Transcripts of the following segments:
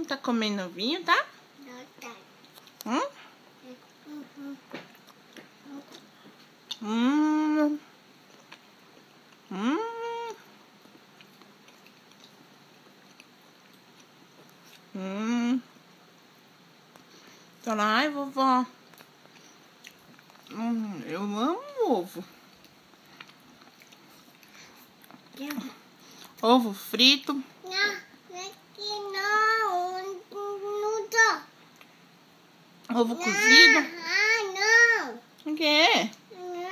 Tá comendo vinho, tá? Não tá. Hum? Hum. Hum. Hum. Fala, ai, vovó. Eu amo ovo. Ovo frito. Não, aqui não. Não tô. Ovo cozido. Ah, não. O quê?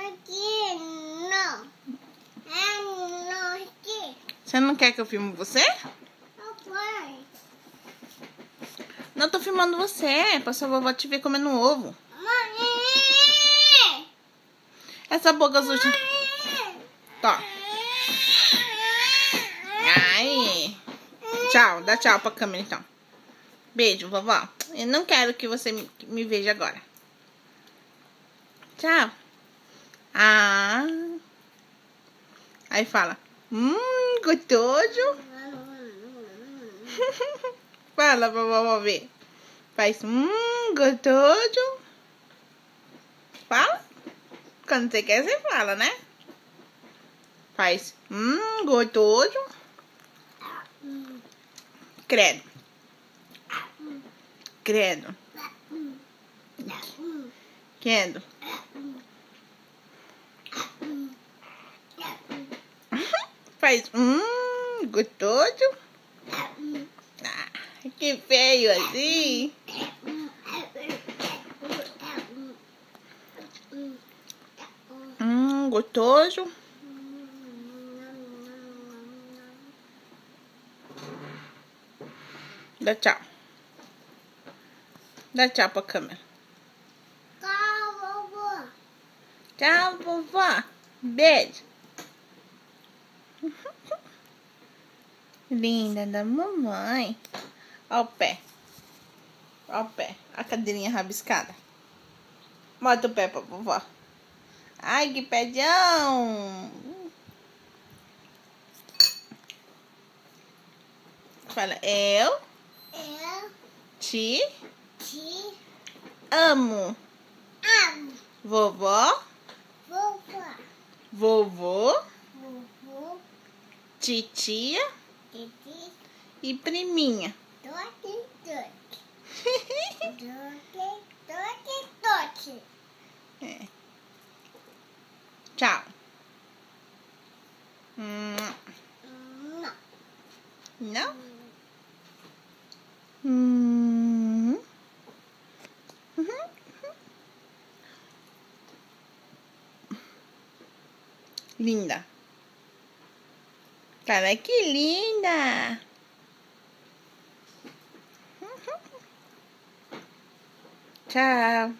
Aqui não. É não aqui. Você não quer que eu filme você? Não foi. Não, tô filmando você. Pra sua vovó te ver comendo ovo. Mãe! Essa boca suja. Tá. Ai. Tchau. Dá tchau pra câmera, então. Beijo, vovó. Eu não quero que você me veja agora. Tchau. Ah. Aí fala. Gostoso. Fala pra vovó ver. Faz gostoso. Fala. Quando você quer, você fala, né? Faz gostoso. Credo. Credo. Credo. Faz gostoso. Ah, que feio assim. Gostoso. Dá tchau. Dá tchau pra câmera. Tchau, vovó. Tchau, vovó. Beijo. Linda da mamãe. Ó o pé. Ó o pé. A cadeirinha rabiscada. Bota o pé pra vovó. Ai, que pedão. Fala, eu te amo. Amo. Vovó, Vovó. vovô, Vovô. titia Titi. e priminha. Toque, toque. Toque, toque. É. Tchau. Não? Linda. Cara, que linda. Tchau.